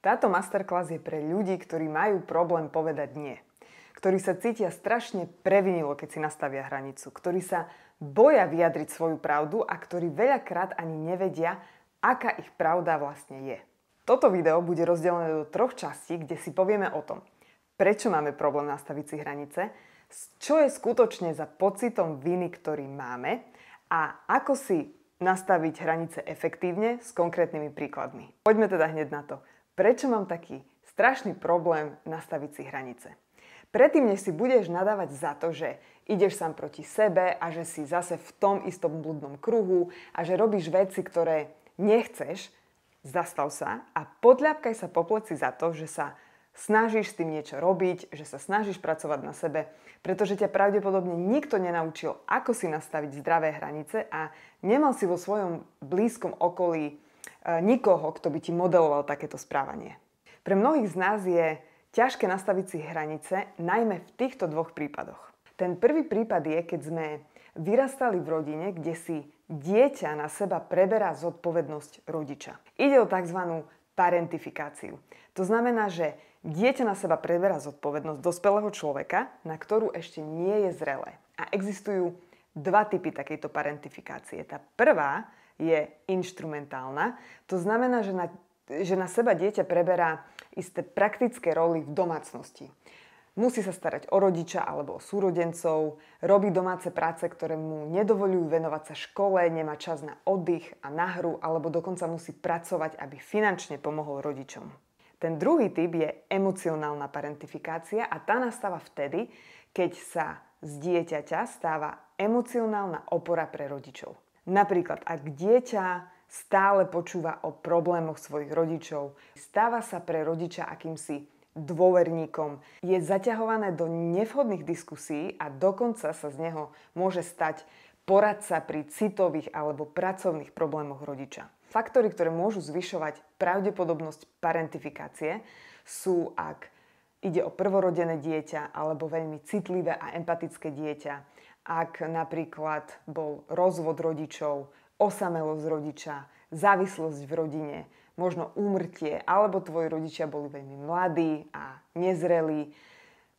Táto masterclass je pre ľudí, ktorí majú problém povedať nie. Ktorí sa cítia strašne previnilo, keď si nastavia hranicu. Ktorí sa boja vyjadriť svoju pravdu a ktorí veľakrát ani nevedia, aká ich pravda vlastne je. Toto video bude rozdelené do 3 častí, kde si povieme o tom, prečo máme problém nastaviť si hranice, čo je skutočne za pocitom viny, ktorý máme a ako si nastaviť hranice efektívne s konkrétnymi príkladmi. Poďme teda hneď na to. Prečo mám taký strašný problém nastaviť si hranice? Predtým, než si budeš nadávať za to, že ideš sám proti sebe a že si zase v tom istom blúdnom kruhu a že robíš veci, ktoré nechceš, zastav sa a podľapkaj sa po pleci za to, že sa snažíš s tým niečo robiť, že sa snažíš pracovať na sebe, pretože ťa pravdepodobne nikto nenaučil, ako si nastaviť zdravé hranice a nemal si vo svojom blízkom okolí nikoho, kto by ti modeloval takéto správanie. Pre mnohých z nás je ťažké nastaviť si hranice, najmä v týchto 2 prípadoch. Ten prvý prípad je, keď sme vyrastali v rodine, kde si dieťa na seba preberá zodpovednosť rodiča. Ide o tzv. Parentifikáciu. To znamená, že dieťa na seba preberá zodpovednosť dospelého človeka, na ktorú ešte nie je zrelé. A existujú 2 typy takejto parentifikácie. Tá prvá je inštrumentálna. To znamená, že na seba dieťa preberá isté praktické roly v domácnosti. Musí sa starať o rodiča alebo o súrodencov, robí domáce práce, ktoré mu nedovoľujú venovať sa škole, nemá čas na oddych a na hru, alebo dokonca musí pracovať, aby finančne pomohol rodičom. Ten druhý typ je emocionálna parentifikácia a tá nastáva vtedy, keď sa z dieťaťa stáva emocionálna opora pre rodičov. Napríklad, ak dieťa stále počúva o problémoch svojich rodičov, stáva sa pre rodiča akýmsi dôverníkom, je zaťahované do nevhodných diskusí a dokonca sa z neho môže stať poradca pri citových alebo pracovných problémoch rodiča. Faktory, ktoré môžu zvyšovať pravdepodobnosť parentifikácie, sú, ak ide o prvorodené dieťa alebo veľmi citlivé a empatické dieťa, ak napríklad bol rozvod rodičov, osamelosť rodiča, závislosť v rodine, možno úmrtie, alebo tvoji rodičia boli veľmi mladí a nezrelí.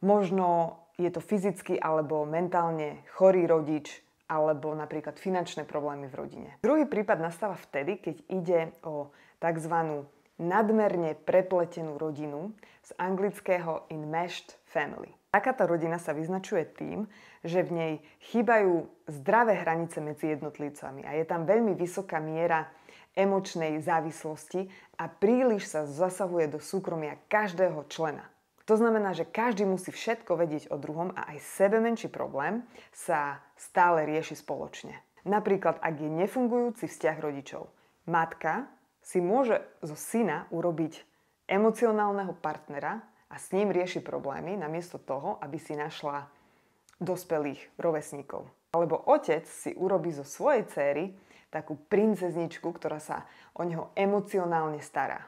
Možno je to fyzicky alebo mentálne chorý rodič, alebo napríklad finančné problémy v rodine. Druhý prípad nastáva vtedy, keď ide o tzv. Nadmerne prepletenú rodinu z anglického enmeshed family. Takáto rodina sa vyznačuje tým, že v nej chýbajú zdravé hranice medzi jednotlivcami a je tam veľmi vysoká miera emočnej závislosti a príliš sa zasahuje do súkromia každého člena. To znamená, že každý musí všetko vedieť o druhom a aj sebemenší problém sa stále rieši spoločne. Napríklad, ak je nefungujúci vzťah rodičov. Matka si môže zo syna urobiť emocionálneho partnera a s ním rieši problémy namiesto toho, aby si našla dospelých rovesníkov. Alebo otec si urobí zo svojej céry takú princezničku, ktorá sa o neho emocionálne stará.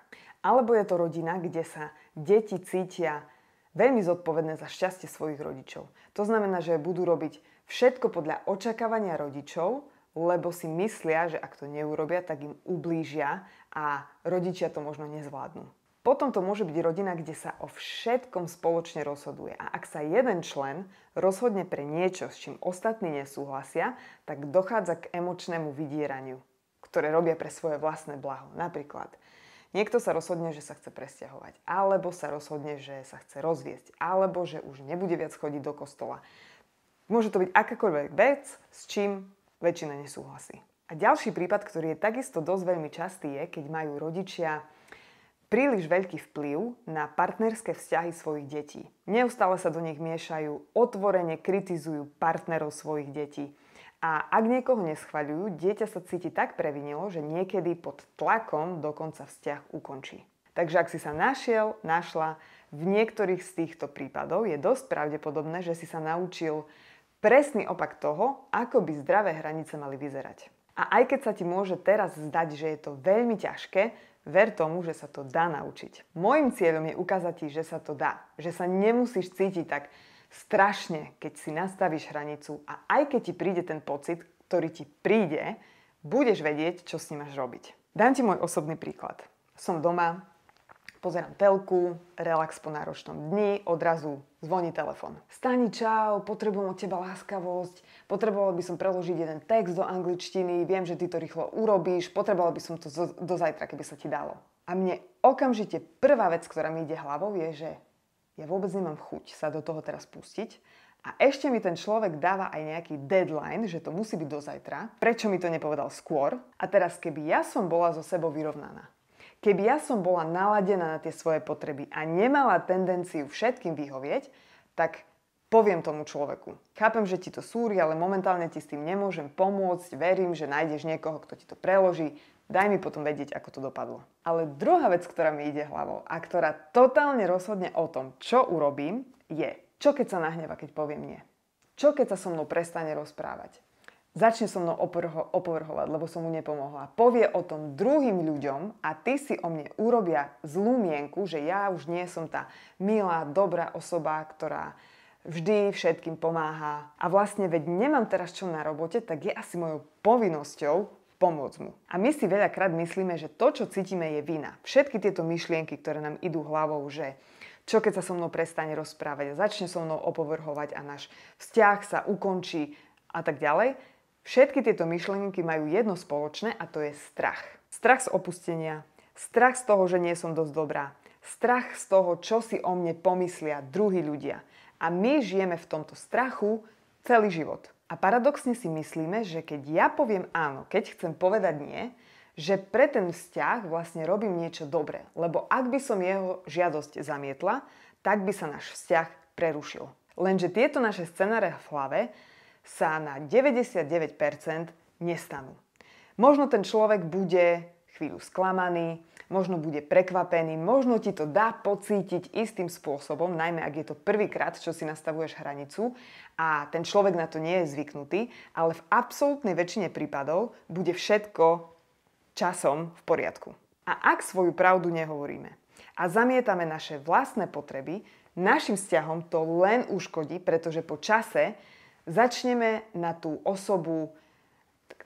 Alebo je to rodina, kde sa deti cítia veľmi zodpovedné za šťastie svojich rodičov. To znamená, že budú robiť všetko podľa očakávania rodičov, lebo si myslia, že ak to neurobia, tak im ublížia a rodičia to možno nezvládnu. Potom to môže byť rodina, kde sa o všetkom spoločne rozhoduje. A ak sa jeden člen rozhodne pre niečo, s čím ostatní nesúhlasia, tak dochádza k emočnému vydieraniu, ktoré robia pre svoje vlastné blaho. Napríklad, niekto sa rozhodne, že sa chce presťahovať, alebo sa rozhodne, že sa chce rozviesť, alebo že už nebude viac chodiť do kostola. Môže to byť akákoľvek vec, s čím väčšina nesúhlasí. A ďalší prípad, ktorý je takisto dosť veľmi častý, je, keď majú rodičia príliš veľký vplyv na partnerské vzťahy svojich detí. Neustále sa do nich miešajú, otvorene kritizujú partnerov svojich detí. A ak niekoho neschvaľujú, dieťa sa cíti tak previnilo, že niekedy pod tlakom dokonca vzťah ukončí. Takže ak si sa našla v niektorých z týchto prípadov, je dosť pravdepodobné, že si sa naučil presný opak toho, ako by zdravé hranice mali vyzerať. A aj keď sa ti môže teraz zdať, že je to veľmi ťažké, ver tomu, že sa to dá naučiť. Mojím cieľom je ukázať ti, že sa to dá. Že sa nemusíš cítiť tak strašne, keď si nastavíš hranicu a aj keď ti príde ten pocit, ktorý ti príde, budeš vedieť, čo s ním máš robiť. Dám ti môj osobný príklad. Som doma, Pozerám telku, relax po náročnom dni, odrazu zvoní telefon. Stani, čau, potrebujem od teba láskavosť, potreboval by som preložiť jeden text do angličtiny, viem, že ty to rýchlo urobíš, potreboval by som to do zajtra, keby sa ti dalo. A mne okamžite prvá vec, ktorá mi ide hlavou, je, že ja vôbec nemám chuť sa do toho teraz pustiť. A ešte mi ten človek dáva aj nejaký deadline, že to musí byť do zajtra. Prečo mi to nepovedal skôr? A teraz, keby ja som bola so sebou vyrovnaná, keby ja som bola naladená na tie svoje potreby a nemala tendenciu všetkým vyhovieť, tak poviem tomu človeku. Chápem, že ti to súri, ale momentálne ti s tým nemôžem pomôcť. Verím, že nájdeš niekoho, kto ti to preloží. Daj mi potom vedieť, ako to dopadlo. Ale druhá vec, ktorá mi ide hlavou a ktorá totálne rozhodne o tom, čo urobím, je, čo keď sa nahneva, keď poviem nie? Čo keď sa so mnou prestane rozprávať? Začne so mnou opovrhovať, lebo som mu nepomohla. Povie o tom druhým ľuďom a ty si o mne urobia zlú mienku, že ja už nie som tá milá, dobrá osoba, ktorá vždy všetkým pomáha. A vlastne, veď nemám teraz čo na robote, tak je asi mojou povinnosťou pomôcť mu. A my si veľakrát myslíme, že to, čo cítime, je vina. Všetky tieto myšlienky, ktoré nám idú hlavou, že čo keď sa so mnou prestane rozprávať a začne so mnou opovrhovať a náš vzťah sa ukončí a tak ďalej. Všetky tieto myšlienky majú jedno spoločné a to je strach. Strach z opustenia, strach z toho, že nie som dosť dobrá, strach z toho, čo si o mne pomyslia druhí ľudia. A my žijeme v tomto strachu celý život. A paradoxne si myslíme, že keď ja poviem áno, keď chcem povedať nie, že pre ten vzťah vlastne robím niečo dobré. Lebo ak by som jeho žiadosť zamietla, tak by sa náš vzťah prerušil. Lenže tieto naše scenáre v hlave sa na 99% nestanú. Možno ten človek bude chvíľu sklamaný, možno bude prekvapený, možno ti to dá pocítiť istým spôsobom, najmä ak je to prvýkrát, čo si nastavuješ hranicu a ten človek na to nie je zvyknutý, ale v absolútnej väčšine prípadov bude všetko časom v poriadku. A ak svoju pravdu nehovoríme a zamietame naše vlastné potreby, našim vzťahom to len uškodí, pretože po čase začneme na tú osobu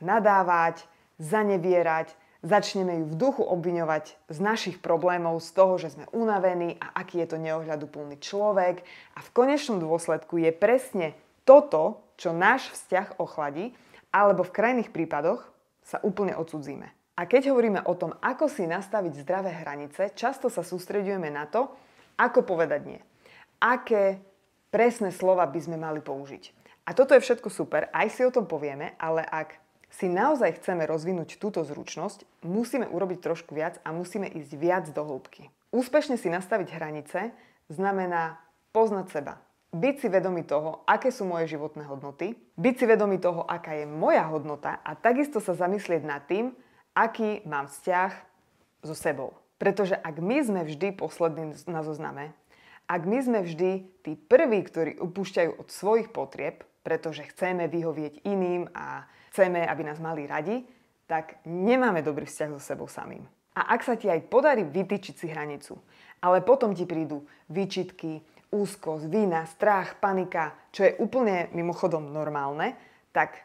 nadávať, zanevierať, začneme ju v duchu obviňovať z našich problémov, z toho, že sme unavení a aký je to neohľaduplný človek. A v konečnom dôsledku je presne toto, čo náš vzťah ochladí, alebo v krajných prípadoch sa úplne odcudzíme. A keď hovoríme o tom, ako si nastaviť zdravé hranice, často sa sústreďujeme na to, ako povedať nie. Aké presné slova by sme mali použiť. A toto je všetko super, aj si o tom povieme, ale ak si naozaj chceme rozvinúť túto zručnosť, musíme urobiť trošku viac a musíme ísť viac do hĺbky. Úspešne si nastaviť hranice znamená poznať seba. Byť si vedomý toho, aké sú moje životné hodnoty, byť si vedomý toho, aká je moja hodnota a takisto sa zamyslieť nad tým, aký mám vzťah so sebou. Pretože ak my sme vždy poslední na zozname, ak my sme vždy tí prví, ktorí upúšťajú od svojich potrieb, pretože chceme vyhovieť iným a chceme, aby nás mali radi, tak nemáme dobrý vzťah so sebou samým. A ak sa ti aj podarí vytýčiť si hranicu, ale potom ti prídu výčitky, úzkosť, vina, strach, panika, čo je úplne mimochodom normálne, tak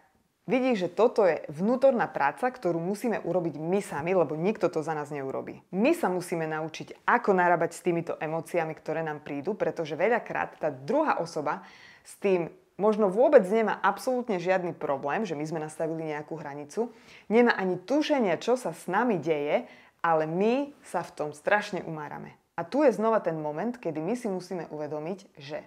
vidíš, že toto je vnútorná práca, ktorú musíme urobiť my sami, lebo nikto to za nás neurobí. My sa musíme naučiť, ako narábať s týmito emóciami, ktoré nám prídu, pretože veľakrát tá druhá osoba s tým možno vôbec nemá absolútne žiadny problém, že my sme nastavili nejakú hranicu, nemá ani tušenia, čo sa s nami deje, ale my sa v tom strašne umárame. A tu je znova ten moment, kedy my si musíme uvedomiť, že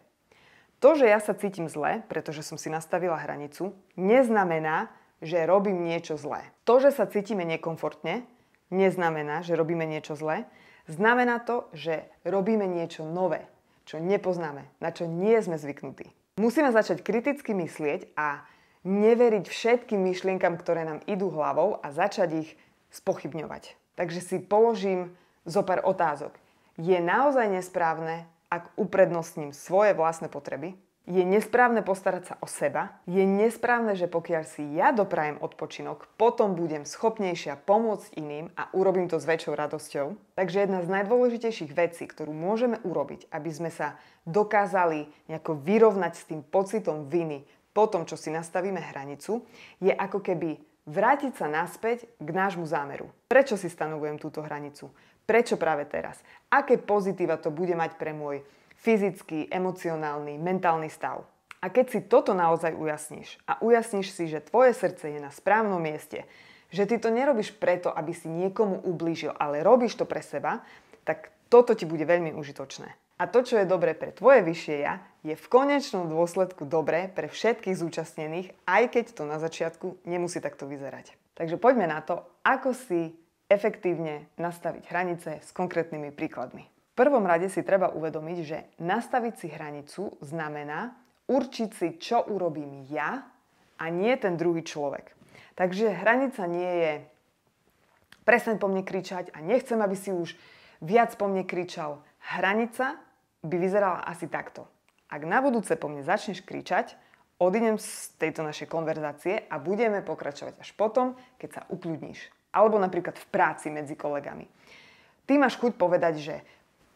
to, že ja sa cítim zle, pretože som si nastavila hranicu, neznamená, že robím niečo zlé. To, že sa cítime nekomfortne, neznamená, že robíme niečo zlé. Znamená to, že robíme niečo nové, čo nepoznáme, na čo nie sme zvyknutí. Musíme začať kriticky myslieť a neveriť všetkým myšlienkam, ktoré nám idú hlavou a začať ich spochybňovať. Takže si položím zopár otázok. Je naozaj nesprávne, ak uprednostním svoje vlastné potreby? Je nesprávne postarať sa o seba? Je nesprávne, že pokiaľ si ja doprajem odpočinok, potom budem schopnejšia pomôcť iným a urobím to s väčšou radosťou? Takže jedna z najdôležitejších vecí, ktorú môžeme urobiť, aby sme sa dokázali nejako vyrovnať s tým pocitom viny po tom, čo si nastavíme hranicu, je ako keby vrátiť sa naspäť k nášmu zámeru. Prečo si stanovujem túto hranicu? Prečo práve teraz? Aké pozitíva to bude mať pre môj fyzický, emocionálny, mentálny stav? A keď si toto naozaj ujasníš a ujasníš si, že tvoje srdce je na správnom mieste, že ty to nerobíš preto, aby si niekomu ublížil, ale robíš to pre seba, tak toto ti bude veľmi užitočné. A to, čo je dobré pre tvoje vyššie ja, je v konečnom dôsledku dobré pre všetkých zúčastnených, aj keď to na začiatku nemusí takto vyzerať. Takže poďme na to, ako si efektívne nastaviť hranice s konkrétnymi príkladmi. V prvom rade si treba uvedomiť, že nastaviť si hranicu znamená určiť si, čo urobím ja a nie ten druhý človek. Takže hranica nie je prestaň po mne kričať a nechcem, aby si už viac po mne kričal. Hranica by vyzerala asi takto. Ak na budúce po mne začneš kričať, odídem z tejto našej konverzácie a budeme pokračovať až potom, keď sa ukľudníš. Alebo napríklad v práci medzi kolegami. Ty máš chuť povedať, že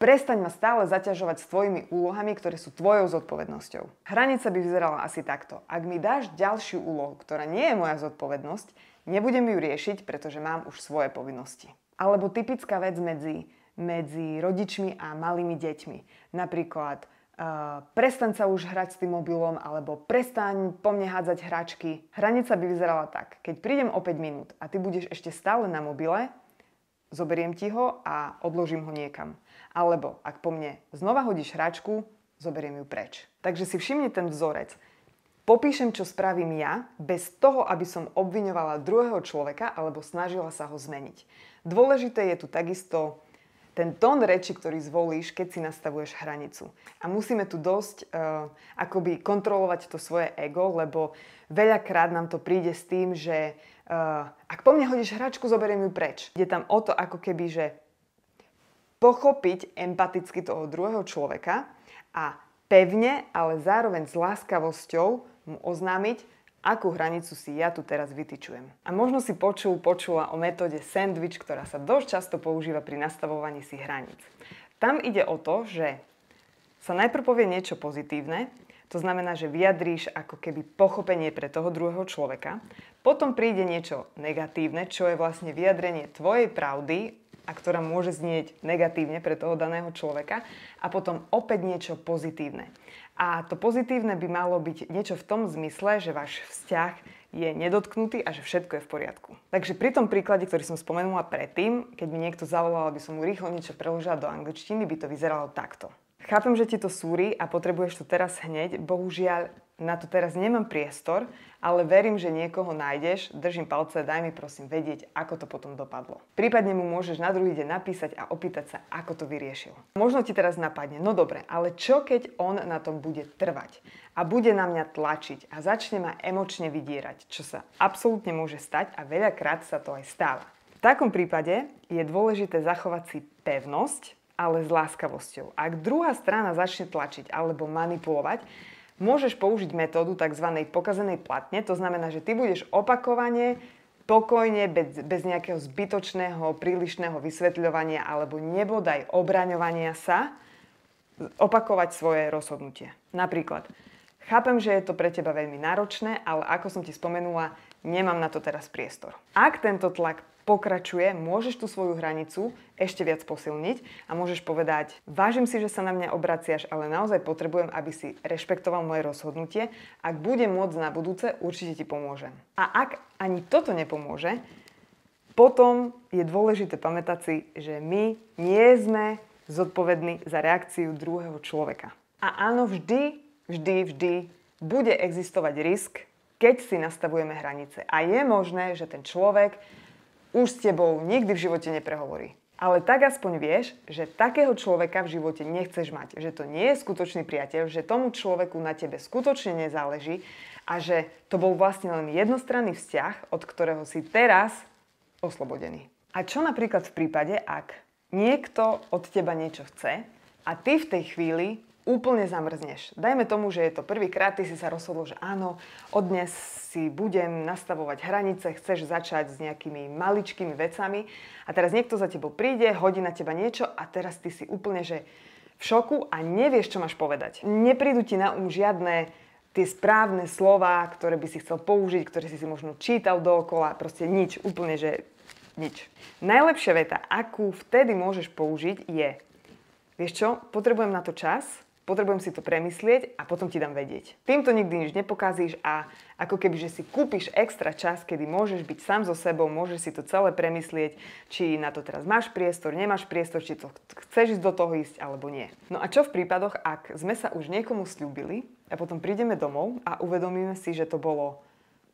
prestaň ma stále zaťažovať s tvojimi úlohami, ktoré sú tvojou zodpovednosťou. Hranica by vyzerala asi takto. Ak mi dáš ďalšiu úlohu, ktorá nie je moja zodpovednosť, nebudem ju riešiť, pretože mám už svoje povinnosti. Alebo typická vec medzi rodičmi a malými deťmi. Napríklad prestaň sa už hrať s tým mobilom alebo prestaň po mne hádzať hračky. Hranica by vyzerala tak. Keď prídem o 5 minút a ty budeš ešte stále na mobile, zoberiem ti ho a odložím ho niekam. Alebo ak po mne znova hodíš hračku, zoberiem ju preč. Takže si všimni ten vzorec. Popíšem, čo spravím ja, bez toho, aby som obviňovala druhého človeka alebo snažila sa ho zmeniť. Dôležité je tu takisto ten tón reči, ktorý zvolíš, keď si nastavuješ hranicu. A musíme tu dosť akoby kontrolovať to svoje ego, lebo veľakrát nám to príde s tým, že ak po mne hodíš hračku, zoberiem ju preč. Ide tam o to, ako keby, že pochopiť empaticky toho druhého človeka a pevne, ale zároveň s láskavosťou mu oznámiť, akú hranicu si ja tu teraz vytyčujem. A možno si počula o metóde sandwich, ktorá sa dosť často používa pri nastavovaní si hraníc. Tam ide o to, že sa najprv povie niečo pozitívne, to znamená, že vyjadríš ako keby pochopenie pre toho druhého človeka, potom príde niečo negatívne, čo je vlastne vyjadrenie tvojej pravdy, a ktorá môže znieť negatívne pre toho daného človeka, a potom opäť niečo pozitívne. A to pozitívne by malo byť niečo v tom zmysle, že váš vzťah je nedotknutý a že všetko je v poriadku. Takže pri tom príklade, ktorý som spomenula predtým, keď mi niekto zavolal, aby som mu rýchlo niečo preložila do angličtiny, by to vyzeralo takto. Chápem, že ti to súri a potrebuješ to teraz hneď, bohužiaľ na to teraz nemám priestor, ale verím, že niekoho nájdeš, držím palce, daj mi prosím vedieť, ako to potom dopadlo. Prípadne mu môžeš na druhý deň napísať a opýtať sa, ako to vyriešil. Možno ti teraz napadne, no dobre, ale čo keď on na tom bude trvať a bude na mňa tlačiť a začne ma emočne vydierať, čo sa absolútne môže stať a veľakrát sa to aj stáva. V takom prípade je dôležité zachovať si pevnosť, ale s láskavosťou. Ak druhá strana začne tlačiť alebo manipulovať, môžeš použiť metódu tzv. Pokazenej platne, to znamená, že ty budeš opakovane, pokojne, bez nejakého zbytočného, prílišného vysvetľovania alebo nebodaj obraňovania sa, opakovať svoje rozhodnutie. Napríklad, chápem, že je to pre teba veľmi náročné, ale ako som ti spomenula, nemám na to teraz priestor. Ak tento tlak pokračuje, môžeš tú svoju hranicu ešte viac posilniť a môžeš povedať, vážim si, že sa na mňa obraciaš, ale naozaj potrebujem, aby si rešpektoval moje rozhodnutie. Ak bude môcť na budúce, určite ti pomôžem. A ak ani toto nepomôže, potom je dôležité pamätať si, že my nie sme zodpovední za reakciu druhého človeka. A áno, vždy bude existovať risk, keď si nastavujeme hranice. A je možné, že ten človek už s tebou nikdy v živote neprehovorí. Ale tak aspoň vieš, že takého človeka v živote nechceš mať. Že to nie je skutočný priateľ, že tomu človeku na tebe skutočne nezáleží a že to bol vlastne len jednostranný vzťah, od ktorého si teraz oslobodený. A čo napríklad v prípade, ak niekto od teba niečo chce a ty v tej chvíli úplne zamrzneš. Dajme tomu, že je to prvýkrát, ty si sa rozhodol, že áno, od dnes si budem nastavovať hranice, chceš začať s nejakými maličkými vecami a teraz niekto za tebou príde, hodí na teba niečo a teraz ty si úplne, že v šoku a nevieš, čo máš povedať. Neprídu ti na žiadne tie správne slová, ktoré by si chcel použiť, ktoré si možno čítal dookola, proste nič, úplne, že Nič. Najlepšia veta, akú vtedy môžeš použiť je: vieš čo, potrebujem na to čas, potrebujem si to premyslieť a potom ti dám vedieť. Týmto nikdy nič nepokazíš a ako keby, že si kúpiš extra čas, kedy môžeš byť sám so sebou, môžeš si to celé premyslieť, či na to teraz máš priestor, nemáš priestor, či to chceš ísť do toho ísť alebo nie. No a čo v prípadoch, ak sme sa už niekomu sľúbili a potom prídeme domov a uvedomíme si, že to bolo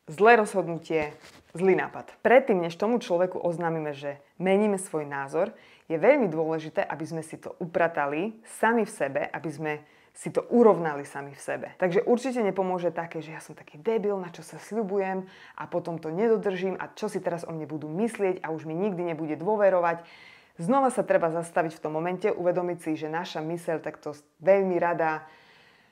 zlé rozhodnutie, zlý nápad. Predtým, než tomu človeku oznámime, že meníme svoj názor, je veľmi dôležité, aby sme si to upratali sami v sebe, aby sme si to urovnali sami v sebe. Takže určite nepomôže také, že ja som taký debil, na čo sa sľubujem a potom to nedodržím a čo si teraz o mne budú myslieť a už mi nikdy nebude dôverovať. Znova sa treba zastaviť v tom momente, uvedomiť si, že naša myseľ takto veľmi rada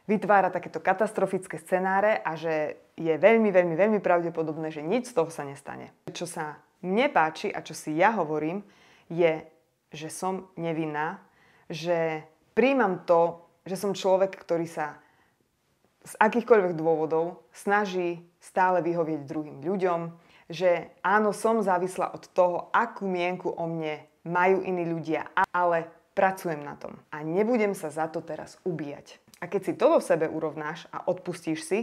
vytvára takéto katastrofické scenáre a že je veľmi pravdepodobné, že nič z toho sa nestane. Čo sa mne páči a čo si ja hovorím, je, že som nevinná, že príjmam to, že som človek, ktorý sa z akýchkoľvek dôvodov snaží stále vyhovieť druhým ľuďom, že áno, som závislá od toho, akú mienku o mne majú iní ľudia, ale pracujem na tom a nebudem sa za to teraz ubíjať. A keď si to vo sebe urovnáš a odpustíš si,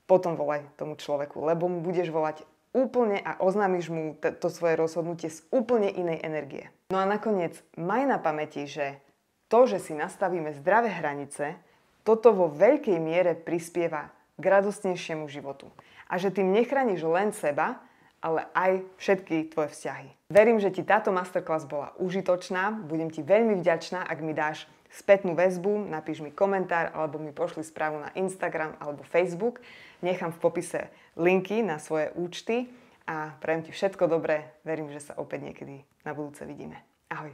potom volaj tomu človeku, lebo mu budeš volať úplne a oznámiš mu to svoje rozhodnutie z úplne inej energie. No a nakoniec maj na pamäti, že to, že si nastavíme zdravé hranice, toto vo veľkej miere prispieva k radostnejšiemu životu. A že tým nechrániš len seba, ale aj všetky tvoje vzťahy. Verím, že ti táto masterclass bola užitočná. Budem ti veľmi vďačná, ak mi dáš spätnú väzbu, napíš mi komentár alebo mi pošli správu na Instagram alebo Facebook. Nechám v popise linky na svoje účty a prajem ti všetko dobré. Verím, že sa opäť niekedy na budúce vidíme. Ahoj.